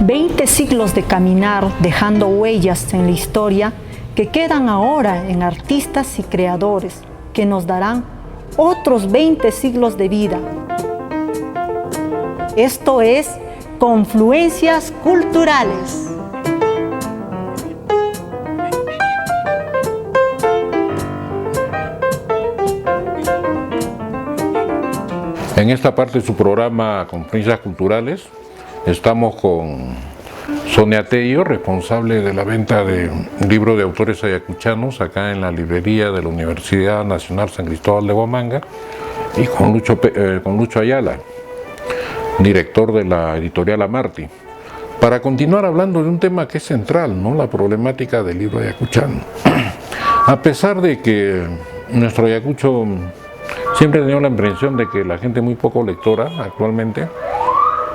20 siglos de caminar dejando huellas en la historia que quedan ahora en artistas y creadores que nos darán otros 20 siglos de vida. Esto es Confluencias Culturales. En esta parte de su programa Confluencias Culturales estamos con Sonia Tello, responsable de la venta de libros de autores ayacuchanos acá en la librería de la Universidad Nacional San Cristóbal de Huamanga, y con Lucho Ayala, director de la editorial Amarty, para continuar hablando de un tema que es central, ¿no? La problemática del libro ayacuchano. A pesar de que nuestro Ayacucho siempre he tenido la impresión de que la gente muy poco lectora actualmente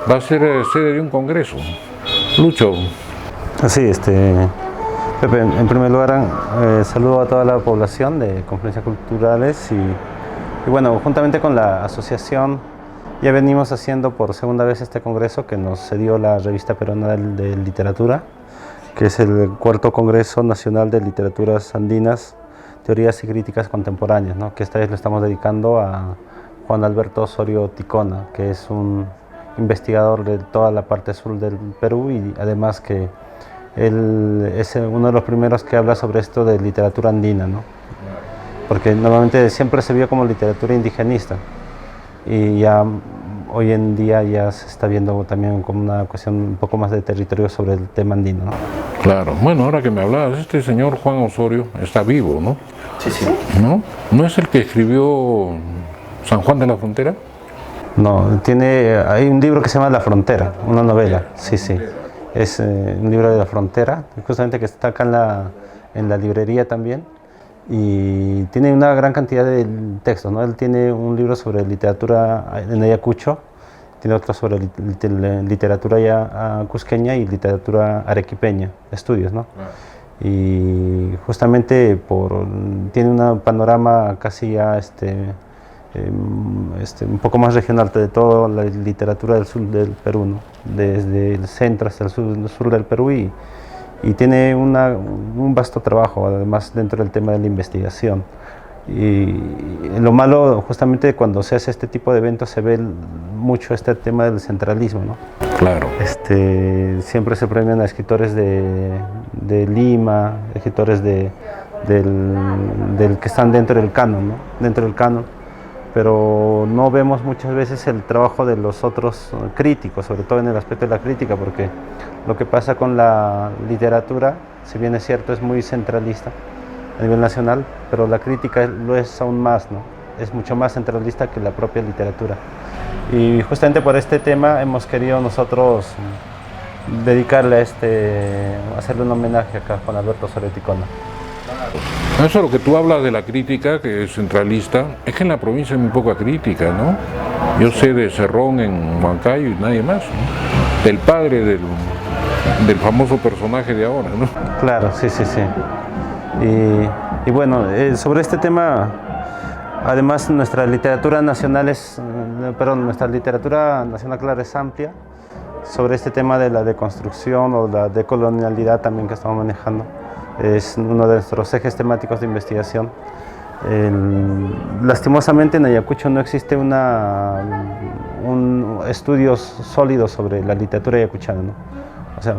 va a ser sede de un congreso. Lucho. Sí, Pepe, en primer lugar saludo a toda la población de Confluencias Culturales y bueno, juntamente con la asociación ya venimos haciendo por segunda vez este congreso que nos cedió la Revista Peruana de Literatura, que es el cuarto Congreso Nacional de Literaturas Andinas, Teorías y Críticas Contemporáneas, ¿no? Que esta vez lo estamos dedicando a Juan Alberto Osorio Ticona, que es un investigador de toda la parte sur del Perú, y además que él es uno de los primeros que habla sobre esto de literatura andina, ¿no? Porque normalmente siempre se vio como literatura indigenista y ya hoy en día ya se está viendo también como una cuestión un poco más de territorio sobre el tema andino, ¿no? Claro, bueno, ahora que me hablabas, este señor Juan Osorio está vivo, ¿no? Sí, sí. ¿No? ¿No es el que escribió San Juan de la Frontera? No, hay un libro que se llama La Frontera, una novela, sí, sí. Es un libro de la frontera, justamente que está acá en la librería también, y tiene una gran cantidad de textos, ¿no? Él tiene un libro sobre literatura en Ayacucho, tiene otro sobre literatura ya cusqueña y literatura arequipeña, estudios, ¿no? Y justamente tiene un panorama casi ya un poco más regional de toda la literatura del sur del Perú, ¿no? Desde el centro hasta el sur del Perú, y tiene un vasto trabajo además dentro del tema de la investigación. Y lo malo, justamente cuando se hace este tipo de eventos, se ve mucho este tema del centralismo, ¿no? Claro. Siempre se premian a escritores de Lima, escritores del que están dentro del canon, ¿no? Dentro del canon, pero no vemos muchas veces el trabajo de los otros críticos, sobre todo en el aspecto de la crítica, porque lo que pasa con la literatura, si bien es cierto, es muy centralista a nivel nacional, pero la crítica lo es aún más, ¿no? Es mucho más centralista que la propia literatura. Y justamente por este tema hemos querido nosotros dedicarle hacerle un homenaje acá a Juan Alberto Osorio Ticona. Eso, lo que tú hablas de la crítica, que es centralista, es que en la provincia hay muy poca crítica, ¿no? Yo sé de Cerrón en Huancayo y nadie más, ¿no? Del padre del famoso personaje de ahora, ¿no? Claro, sí, sí, sí. Y bueno, sobre este tema, además nuestra literatura nacional claro, es amplia, sobre este tema de la deconstrucción o la decolonialidad también que estamos manejando. Es uno de nuestros ejes temáticos de investigación. Lastimosamente en Ayacucho no existe un estudio sólido sobre la literatura ayacuchana, ¿no? O sea,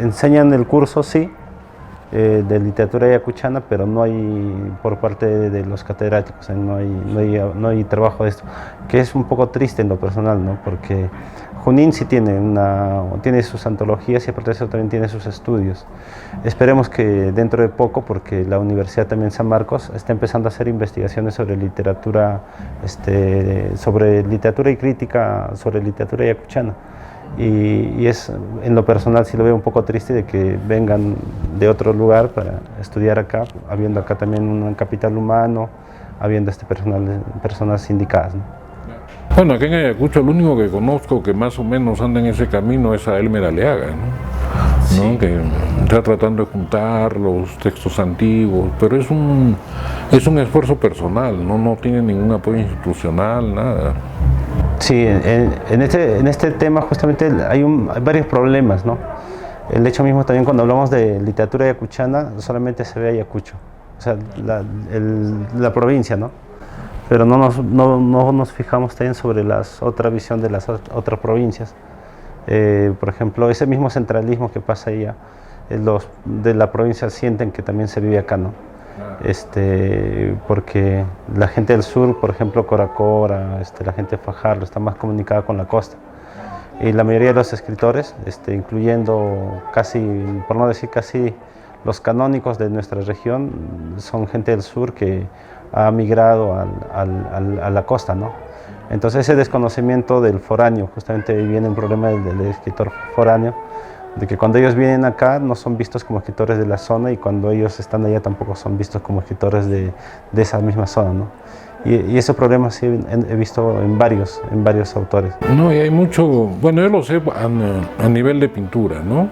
enseñan el curso, sí, de literatura ayacuchana, pero no hay por parte de los catedráticos, no hay trabajo de esto, que es un poco triste en lo personal, ¿no? Porque Junín sí tiene sus antologías y aparte de eso también tiene sus estudios. Esperemos que dentro de poco, porque la Universidad también San Marcos está empezando a hacer investigaciones sobre literatura, sobre literatura y crítica sobre literatura ayacuchana. Y en lo personal sí lo veo un poco triste de que vengan de otro lugar para estudiar acá, habiendo acá también un capital humano, habiendo personas indicadas, ¿no? Bueno, aquí en Ayacucho el único que conozco que más o menos anda en ese camino es a Elmer Aliaga, ¿no? Sí. ¿No? Que está tratando de juntar los textos antiguos, pero es un esfuerzo personal, no tiene ningún apoyo institucional, nada. Sí, en este tema justamente hay varios problemas, ¿no? El hecho mismo también cuando hablamos de literatura ayacuchana, solamente se ve Ayacucho, o sea, la provincia, ¿no? Pero no nos fijamos también sobre otra visión de las otras provincias. Por ejemplo, ese mismo centralismo que pasa allá, los de la provincia sienten que también se vive acá, ¿no? Porque la gente del sur, por ejemplo, Coracora, la gente de Fajardo, está más comunicada con la costa. Y la mayoría de los escritores, incluyendo casi, por no decir casi, los canónicos de nuestra región, son gente del sur que ha migrado a la costa, ¿no? Entonces ese desconocimiento del foráneo, justamente ahí viene el problema del escritor foráneo, de que cuando ellos vienen acá no son vistos como escritores de la zona y cuando ellos están allá tampoco son vistos como escritores de esa misma zona, ¿no? Y ese problema sí he visto en varios autores. No, y hay mucho, bueno, yo lo sé a nivel de pintura, ¿no?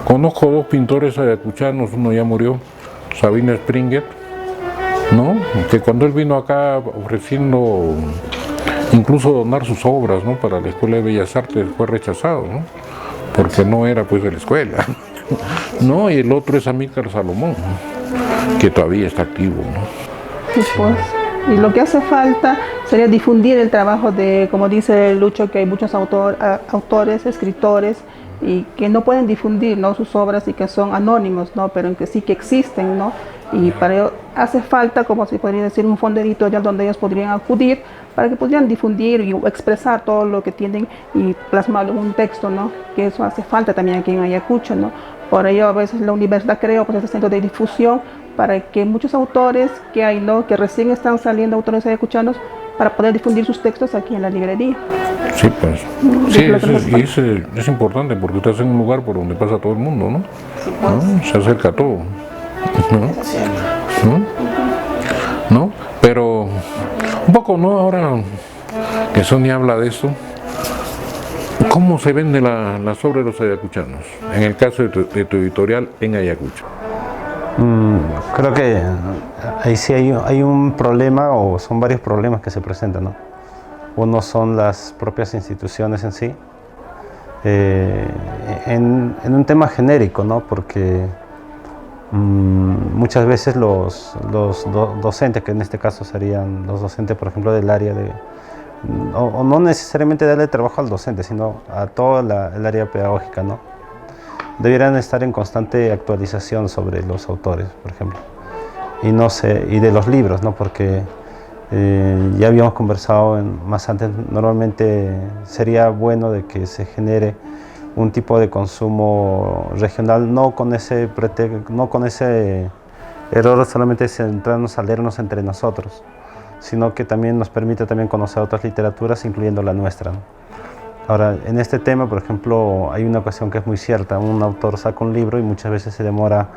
Conozco dos pintores ayacuchanos, uno ya murió, Sabina Springer, ¿no? Que cuando él vino acá ofreciendo incluso donar sus obras, ¿no? Para la Escuela de Bellas Artes fue rechazado, ¿no? Porque no era pues de la escuela, ¿no? Y el otro es Amílcar Salomón, que todavía está activo, ¿no? Sí, pues. Y lo que hace falta sería difundir el trabajo de, como dice Lucho, que hay muchos autores, escritores, y que no pueden difundir, ¿no?, sus obras y que son anónimos, ¿no?, pero en que sí que existen, ¿no? Y para ello hace falta, como se podría decir, un fondo editorial donde ellos podrían acudir para que pudieran difundir y expresar todo lo que tienen y plasmarlo en un texto, ¿no? Que eso hace falta también aquí en Ayacucho, ¿no? Por ello a veces la universidad creó pues, este centro de difusión para que muchos autores que hay, ¿no?, que recién están saliendo, autores ayacuchanos, para poder difundir sus textos aquí en la librería. Sí, pues. Sí, es importante porque estás en un lugar por donde pasa todo el mundo, ¿no? Sí, pues. ¿No? Se acerca a todo, ¿no? ¿No? Pero un poco, ¿no? Ahora que Sonia habla de eso, ¿cómo se vende las obras de los ayacuchanos? En el caso de tu editorial en Ayacucho. Creo que ahí sí hay un problema, o son varios problemas que se presentan, ¿no? Uno son las propias instituciones en sí, en un tema genérico, ¿no? Porque muchas veces los docentes, que en este caso serían los docentes, por ejemplo, del área de, o no necesariamente darle trabajo al docente, sino a toda el área pedagógica, ¿no? Debieran estar en constante actualización sobre los autores, por ejemplo, y de los libros, ¿no? Porque ya habíamos conversado más antes, normalmente sería bueno de que se genere un tipo de consumo regional, no con ese error solamente de centrarnos a leernos entre nosotros, sino que también nos permite también conocer otras literaturas, incluyendo la nuestra, ¿no? Ahora, en este tema, por ejemplo, hay una cuestión que es muy cierta. Un autor saca un libro y muchas veces se demora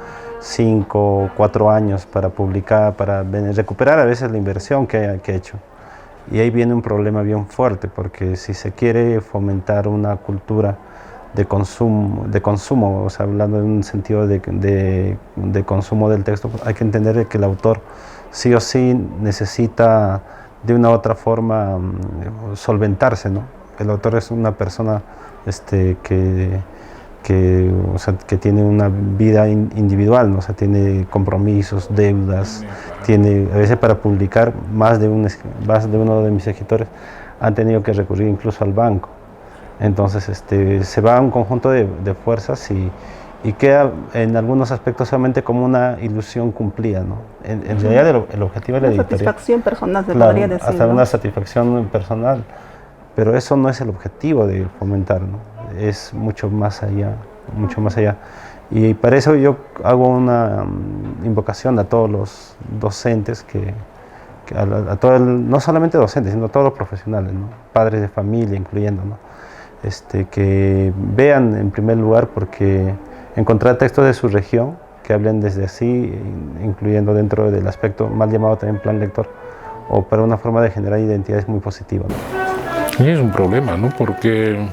5 o 4 años para publicar, para recuperar a veces la inversión que ha hecho. Y ahí viene un problema bien fuerte, porque si se quiere fomentar una cultura de consumo, o sea, hablando en un sentido de consumo del texto, pues hay que entender que el autor sí o sí necesita de una u otra forma solventarse, ¿no? El autor es una persona que tiene una vida individual, ¿no? O sea, tiene compromisos, deudas, tiene, a veces para publicar más de uno de mis escritores han tenido que recurrir incluso al banco. Entonces se va a un conjunto de fuerzas y queda en algunos aspectos solamente como una ilusión cumplida, ¿no? En realidad el objetivo de la editorial, satisfacción personal, se claro, podría decir, hasta ¿no? una satisfacción personal. Pero eso no es el objetivo de fomentar, ¿no? Es mucho más allá, mucho más allá. Y para eso yo hago una invocación a todos los docentes, no solamente docentes, sino a todos los profesionales, ¿no? Padres de familia incluyendo, ¿no? Que vean en primer lugar, porque encontrar textos de su región que hablen desde así, incluyendo dentro del aspecto mal llamado también plan lector, o para una forma de generar identidad es muy positiva, ¿no? Y es un problema, ¿no? Porque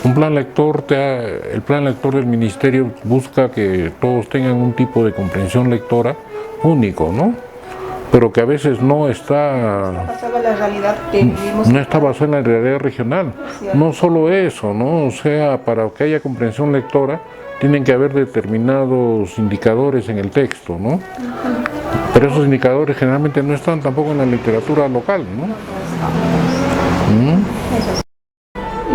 el plan lector del ministerio busca que todos tengan un tipo de comprensión lectora único, ¿no? pero que a veces no está Basado en la realidad que vivimos. no está basado en la realidad regional. No solo eso, ¿no? O sea, para que haya comprensión lectora, tienen que haber determinados indicadores en el texto, ¿no? Pero esos indicadores generalmente no están tampoco en la literatura local, ¿no?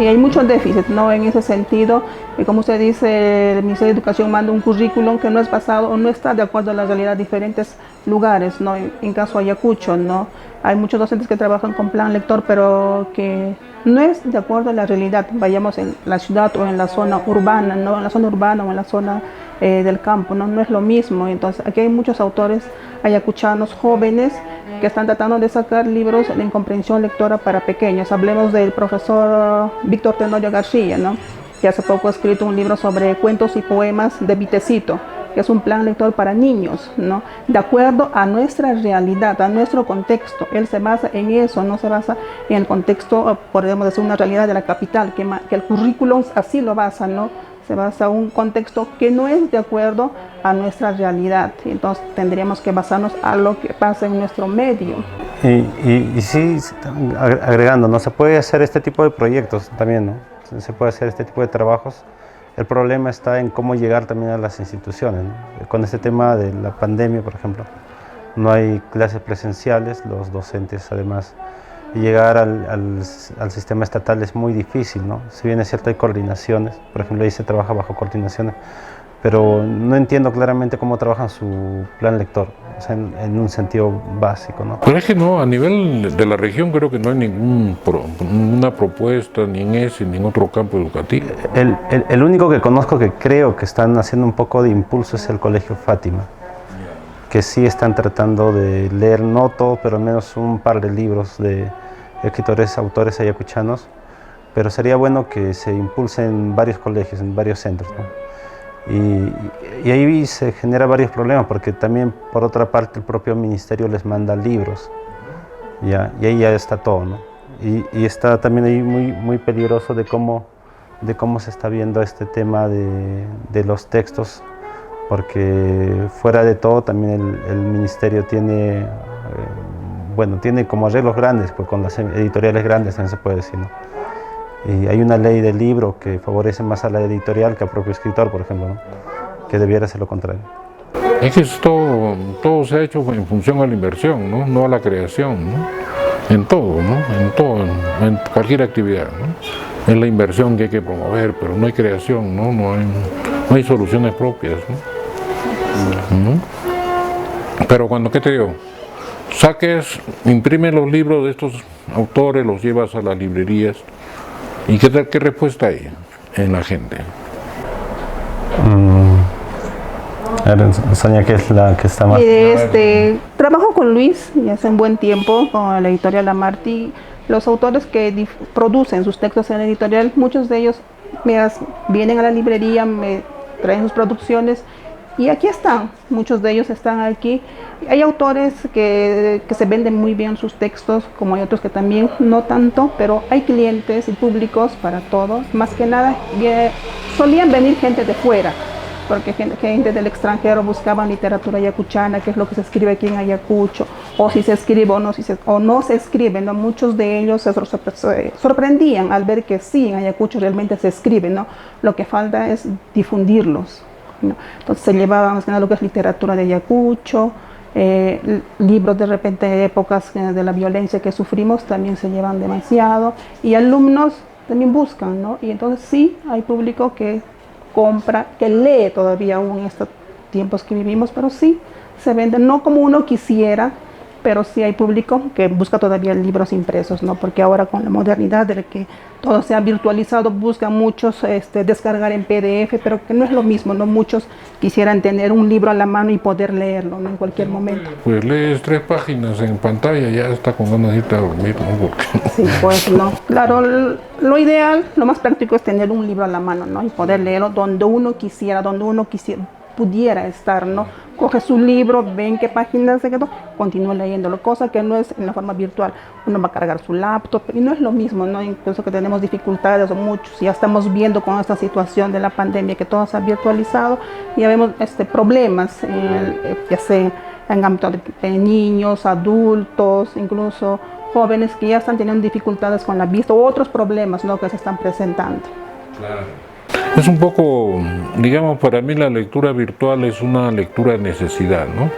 Y hay mucho déficit, ¿no? En ese sentido, y como usted dice, el Ministerio de Educación manda un currículum que no es basado o no está de acuerdo a la realidad de diferentes lugares, ¿no? En caso de Ayacucho, ¿no? Hay muchos docentes que trabajan con plan lector, pero que no es de acuerdo a la realidad. Vayamos en la ciudad o en la zona urbana, ¿no? En la zona urbana o en la zona del campo, ¿no? No es lo mismo. Entonces, aquí hay muchos autores ayacuchanos jóvenes que están tratando de sacar libros en comprensión lectora para pequeños. Hablemos del profesor Víctor Tenorio García, ¿no? Que hace poco ha escrito un libro sobre cuentos y poemas de Vitecito, que es un plan lector para niños, ¿no? De acuerdo a nuestra realidad, a nuestro contexto. Él se basa en eso, no se basa en el contexto, podemos decir, una realidad de la capital, que el currículum así lo basa, ¿no? Se basa en un contexto que no es de acuerdo a nuestra realidad. Entonces tendríamos que basarnos a lo que pasa en nuestro medio. Y sí, agregando, ¿no? Se puede hacer este tipo de proyectos también, ¿no? Se puede hacer este tipo de trabajos. El problema está en cómo llegar también a las instituciones, ¿no? Con este tema de la pandemia, por ejemplo, no hay clases presenciales, los docentes además, y llegar al sistema estatal es muy difícil, ¿no? Si bien es cierto hay coordinaciones, por ejemplo ahí se trabaja bajo coordinaciones, pero no entiendo claramente cómo trabajan su plan lector, o sea, en un sentido básico, ¿no? Pero es que no, a nivel de la región creo que no hay ninguna propuesta, ni en ese, ni en otro campo educativo. El único que conozco que creo que están haciendo un poco de impulso es el Colegio Fátima, que sí están tratando de leer, no todo, pero al menos un par de libros de escritores, autores ayacuchanos, pero sería bueno que se impulse en varios colegios, en varios centros, ¿no? Y ahí se genera varios problemas, porque también por otra parte el propio ministerio les manda libros, ¿ya? Y ahí ya está todo, ¿no? Y está también ahí muy peligroso de cómo se está viendo este tema de los textos, porque fuera de todo también el ministerio tiene, tiene como arreglos grandes, pues con las editoriales grandes también se puede decir, ¿no? Y hay una ley del libro que favorece más a la editorial que al propio escritor, por ejemplo, ¿no? Que debiera ser lo contrario. Es que todo se ha hecho en función a la inversión, ¿no? No a la creación, ¿no? En todo, ¿no? En todo, en cualquier actividad, ¿no? Es la inversión que hay que promover, pero no hay creación, ¿no? No hay soluciones propias, ¿no? Pero cuando, ¿qué te digo? Imprime los libros de estos autores, los llevas a las librerías, ¿y qué respuesta hay en la gente? Sonia, ¿qué es la que está más? Trabajo con Luis y hace un buen tiempo con la editorial Amarty. Los autores que producen sus textos en la editorial, muchos de ellos vienen a la librería, me traen sus producciones y aquí están, muchos de ellos están aquí. Hay autores que se venden muy bien sus textos, como hay otros que también no tanto, pero hay clientes y públicos para todo. Más que nada, solían venir gente de fuera, porque gente del extranjero buscaban literatura ayacuchana, qué es lo que se escribe aquí en Ayacucho, o si se escribe o no se escribe, ¿no? Muchos de ellos se sorprendían al ver que sí, en Ayacucho realmente se escribe, ¿no? Lo que falta es difundirlos, ¿no? Entonces se llevaban más que nada lo que es literatura de Ayacucho, libros de repente de épocas de la violencia que sufrimos también se llevan demasiado, y alumnos también buscan, ¿no? Y entonces sí, hay público que compra, que lee todavía aún en estos tiempos que vivimos, pero sí se venden, no como uno quisiera, pero sí hay público que busca todavía libros impresos, ¿no? Porque ahora con la modernidad de que todo se ha virtualizado, buscan muchos descargar en PDF, pero que no es lo mismo, ¿no? Muchos quisieran tener un libro a la mano y poder leerlo, ¿no? En cualquier momento. Pues lees 3 páginas en pantalla, ya está con ganas de irte a dormir, ¿no? Porque... Sí, pues no. Claro, lo ideal, lo más práctico es tener un libro a la mano, ¿no? Y poder leerlo donde uno quisiera, pudiera estar, ¿no? Coge su libro, ve en qué páginas se quedó, continúa leyéndolo, cosa que no es en la forma virtual. Uno va a cargar su laptop y no es lo mismo, ¿no? Incluso que tenemos dificultades o muchos, ya estamos viendo con esta situación de la pandemia que todo se ha virtualizado, ya vemos problemas, ya sea en ámbito de niños, adultos, incluso jóvenes que ya están teniendo dificultades con la vista u otros problemas, ¿no?, que se están presentando. Claro. Es un poco, digamos, para mí la lectura virtual es una lectura de necesidad, ¿no?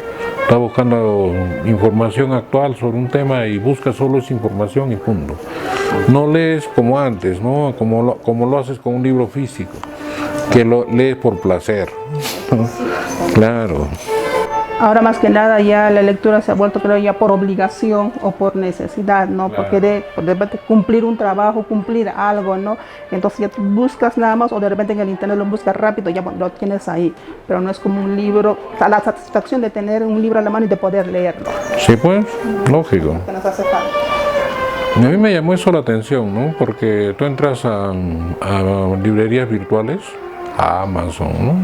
Está buscando información actual sobre un tema y busca solo esa información y punto. No lees como antes, ¿no? Como lo haces con un libro físico, que lo lees por placer. Claro. Ahora más que nada ya la lectura se ha vuelto, creo, ya por obligación o por necesidad, ¿no? Claro. Porque de repente cumplir un trabajo, cumplir algo, ¿no? Entonces ya tú buscas nada más o de repente en el internet lo buscas rápido, ya lo tienes ahí. Pero no es como un libro, o sea, la satisfacción de tener un libro a la mano y de poder leerlo. Sí, pues, lógico. Que nos hace falta. A mí me llamó eso la atención, ¿no? Porque tú entras a librerías virtuales, a Amazon, ¿no?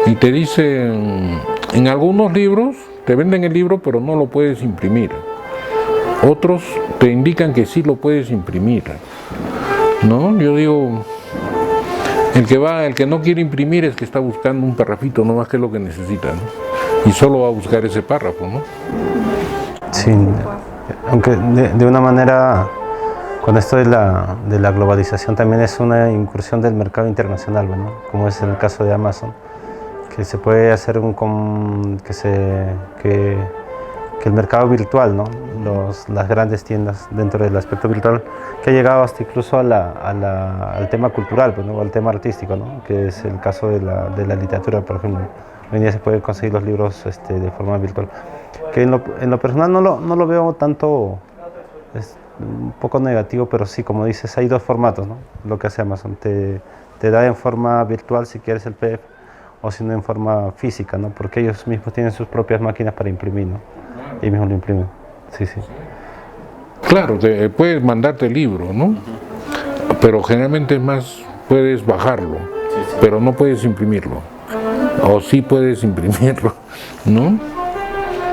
Y te dicen, en algunos libros te venden el libro pero no lo puedes imprimir. Otros te indican que sí lo puedes imprimir, ¿no? Yo digo, el que no quiere imprimir es que está buscando un parrafito, no más que lo que necesita, ¿no? Y solo va a buscar ese párrafo, ¿no? Sí, aunque de una manera, con esto de la globalización también es una incursión del mercado internacional, ¿no? Como es el caso de Amazon, que se puede hacer que el mercado virtual, ¿no? Las grandes tiendas dentro del aspecto virtual, que ha llegado hasta incluso al tema cultural, pues, ¿no? Al tema artístico, ¿no? Que es el caso de la literatura, por ejemplo. Hoy en día se pueden conseguir los libros de forma virtual. Que en lo personal no lo veo tanto, es un poco negativo, pero sí, como dices, hay dos formatos, ¿no? Lo que hace Amazon, te da en forma virtual si quieres el PDF, o si no en forma física, ¿no? Porque ellos mismos tienen sus propias máquinas para imprimir, ¿no? Ellos mismos lo imprimen, sí. Claro, puedes mandarte el libro, ¿no? Pero generalmente es más, puedes bajarlo, pero no puedes imprimirlo. O sí puedes imprimirlo, ¿no?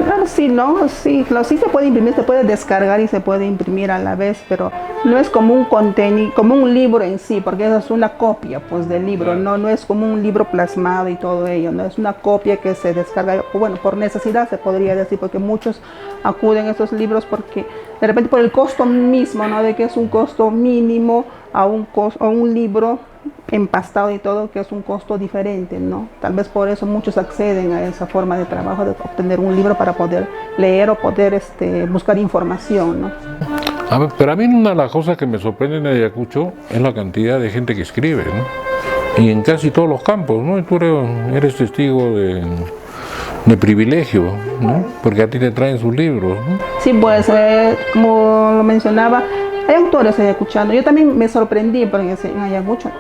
Claro, sí, ¿no? Sí, sí se puede imprimir, se puede descargar y se puede imprimir a la vez, pero no es como un contenido, como un libro en sí, porque eso es una copia, pues, del libro, no es como un libro plasmado y todo ello, no es una copia que se descarga, bueno, por necesidad se podría decir, porque muchos acuden a estos libros porque de repente por el costo mismo, ¿no? De que es un costo mínimo a un libro empastado y todo, que es un costo diferente, ¿no? Tal vez por eso muchos acceden a esa forma de trabajo, de obtener un libro para poder leer o poder buscar información, ¿no? Pero a mí una de las cosas que me sorprende en Ayacucho es la cantidad de gente que escribe, ¿no? Y en casi todos los campos, ¿no? Y tú eres testigo de privilegio, ¿no? Porque a ti te traen sus libros, ¿no? Sí, pues, como lo mencionaba, hay autores ayacuchanos. Yo también me sorprendí porque en Ayacucho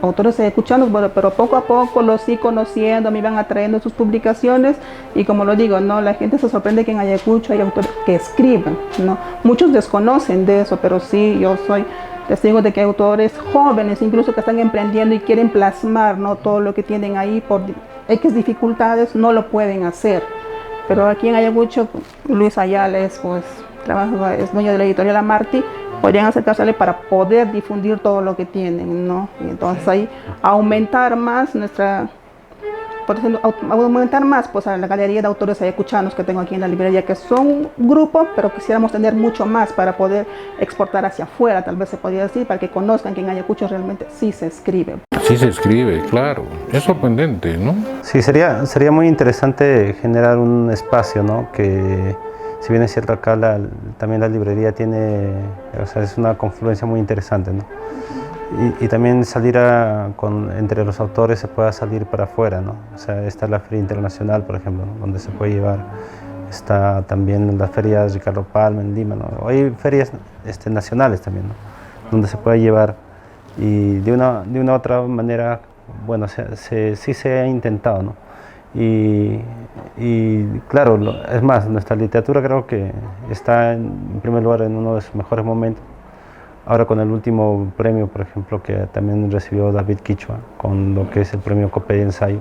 autores ayacuchanos, bueno, pero poco a poco los sí conociendo, me iban atrayendo sus publicaciones y como lo digo, ¿no? La gente se sorprende que en Ayacucho hay autores que escriben, ¿no? Muchos desconocen de eso, pero sí, yo soy testigo de que hay autores jóvenes incluso que están emprendiendo y quieren plasmar, ¿no? Todo lo que tienen ahí por X dificultades, no lo pueden hacer. Pero aquí en Ayacucho, Luis Ayala es dueño de la editorial Amarty, podrían acercársele para poder difundir todo lo que tienen, ¿no? Y entonces ahí aumentar más pues a la galería de autores ayacuchanos que tengo aquí en la librería, que son un grupo, pero quisiéramos tener mucho más para poder exportar hacia afuera, tal vez se podría decir, para que conozcan que en Ayacucho realmente sí se escribe. Sí se escribe, claro. Es sorprendente, ¿no? Sí, sería muy interesante generar un espacio, ¿no? Que, si bien es cierto acá también la librería tiene, o sea, es una confluencia muy interesante, ¿no? Y también salir entre los autores se pueda salir para afuera, ¿no? O sea, está la Feria Internacional, por ejemplo, ¿no? Donde se puede llevar. Está también la Feria Ricardo Palma en Lima, ¿no? Hay ferias nacionales también, ¿no? Donde se puede llevar. Y de una otra manera, bueno, sí se ha intentado, ¿no? Y claro, es más, nuestra literatura creo que está en primer lugar en uno de sus mejores momentos. Ahora con el último premio, por ejemplo, que también recibió David Quichua, con lo que es el premio Copé de Ensayo,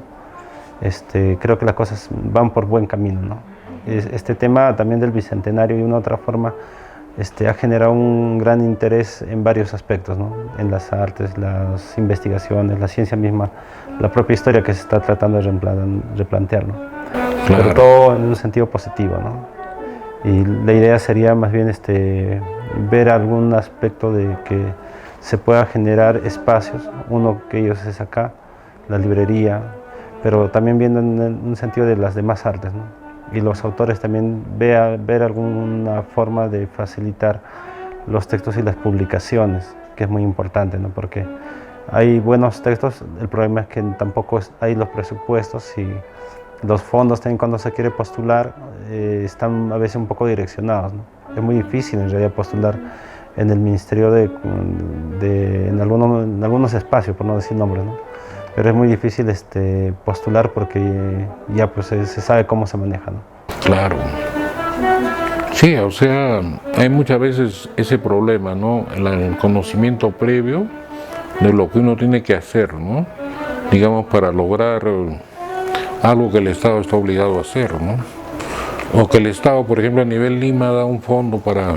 creo que las cosas van por buen camino, ¿no? Este tema también del Bicentenario, de una u otra forma, ha generado un gran interés en varios aspectos, ¿no? En las artes, las investigaciones, la ciencia misma, la propia historia que se está tratando de replantear, ¿no? Claro. pero todo en un sentido positivo, ¿no? Y la idea sería más bien ver algún aspecto de que se pueda generar espacios, uno que ellos es acá, la librería, pero también viendo en un sentido de las demás artes, ¿no? Y los autores también ver alguna forma de facilitar los textos y las publicaciones, que es muy importante, ¿no? Porque hay buenos textos, el problema es que tampoco hay los presupuestos y los fondos también cuando se quiere postular están a veces un poco direccionados, ¿no? Es muy difícil en realidad postular en el ministerio en algunos espacios, por no decir nombres, ¿no? Pero es muy difícil postular porque ya pues se sabe cómo se maneja, ¿no? Claro. Sí, o sea, hay muchas veces ese problema, ¿no? El conocimiento previo de lo que uno tiene que hacer, ¿no? Digamos, para lograr algo que el Estado está obligado a hacer, ¿no? O que el Estado, por ejemplo, a nivel Lima da un fondo para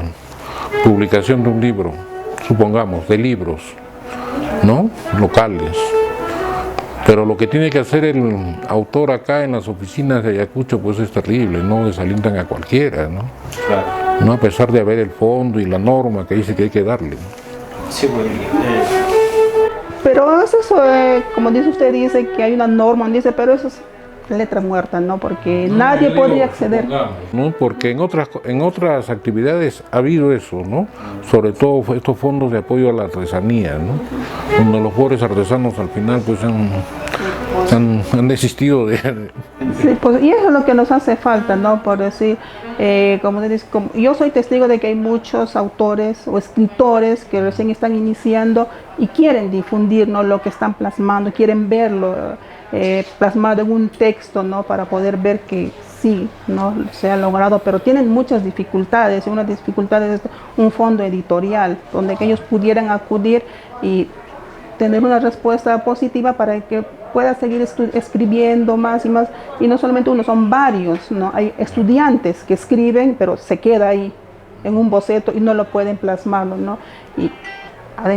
publicación de un libro, supongamos, de libros, ¿no? Locales. Pero lo que tiene que hacer el autor acá en las oficinas de Ayacucho pues es terrible, ¿no? Desalientan a cualquiera, ¿no? Claro. ¿No? A pesar de haber el fondo y la norma que dice que hay que darle, ¿no? Sí, bueno, Pero eso, como dice usted, dice que hay una norma, dice, pero eso es letra muerta, ¿no? Porque nadie podría acceder. ¿No? Porque en otras actividades ha habido eso, ¿no? Sobre todo estos fondos de apoyo a la artesanía, ¿no? Donde los pobres artesanos al final pues han desistido de... Sí, pues, y eso es lo que nos hace falta, ¿no? Por decir, yo soy testigo de que hay muchos autores o escritores que recién están iniciando y quieren difundir, ¿no? Lo que están plasmando, quieren verlo plasmado en un texto, ¿no? Para poder ver que sí, ¿no? Se ha logrado, pero tienen muchas dificultades, y una dificultad es un fondo editorial donde que ellos pudieran acudir y tener una respuesta positiva para que pueda seguir escribiendo más y más, y no solamente uno, son varios, ¿no? Hay estudiantes que escriben, pero se queda ahí en un boceto y no lo pueden plasmarlo, ¿no? Y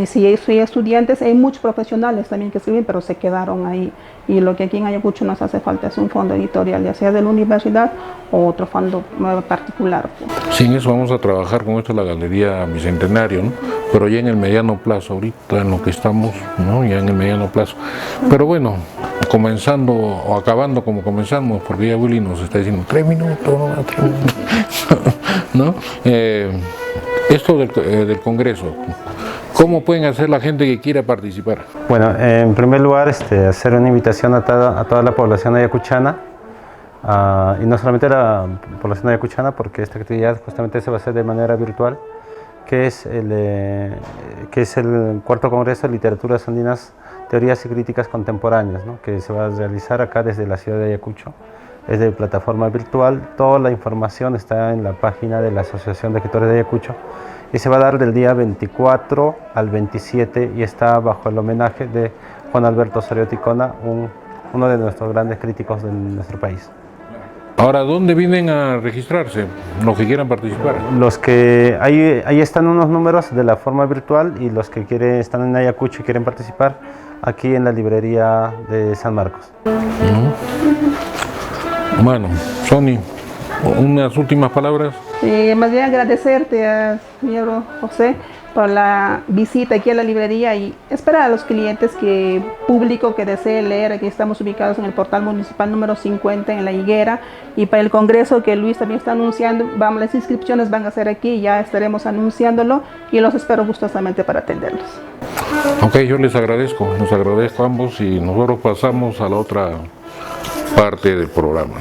si hay estudiantes, hay muchos profesionales también que escriben, pero se quedaron ahí. Y lo que aquí en Ayacucho nos hace falta es un fondo editorial, ya sea de la universidad o otro fondo particular. Sí, en eso vamos a trabajar con esto la Galería Bicentenario, ¿no? Pero ya en el mediano plazo, ahorita en lo que estamos, ¿no? Ya en el mediano plazo. Pero bueno, comenzando o acabando como comenzamos, porque ya Willy nos está diciendo 3 minutos, no, 3 minutos, ¿no? Esto del Congreso, ¿cómo pueden hacer la gente que quiera participar? Bueno, en primer lugar, hacer una invitación a toda la población ayacuchana, y no solamente a la población ayacuchana, porque esta actividad justamente se va a hacer de manera virtual, que es el cuarto Congreso de Literaturas Andinas, Teorías y Críticas Contemporáneas, ¿no? Que se va a realizar acá desde la ciudad de Ayacucho. Es de plataforma virtual, toda la información está en la página de la Asociación de Escritores de Ayacucho, y se va a dar del día 24 al 27 y está bajo el homenaje de Juan Alberto Sarioticona, uno de nuestros grandes críticos de nuestro país. Ahora, ¿dónde vienen a registrarse los que quieran participar? Ahí están unos números de la forma virtual, y los que están en Ayacucho y quieren participar, aquí en la librería de San Marcos. Bueno, Sony, unas últimas palabras. Más bien agradecerte, señor José, por la visita aquí a la librería, y esperar a los clientes público que desee leer. Aquí estamos ubicados en el portal municipal número 50 en La Higuera, y para el congreso que Luis también está anunciando, las inscripciones van a ser aquí, ya estaremos anunciándolo, y los espero gustosamente para atenderlos. Ok, yo les agradezco a ambos, y nosotros pasamos a la otra parte del programa.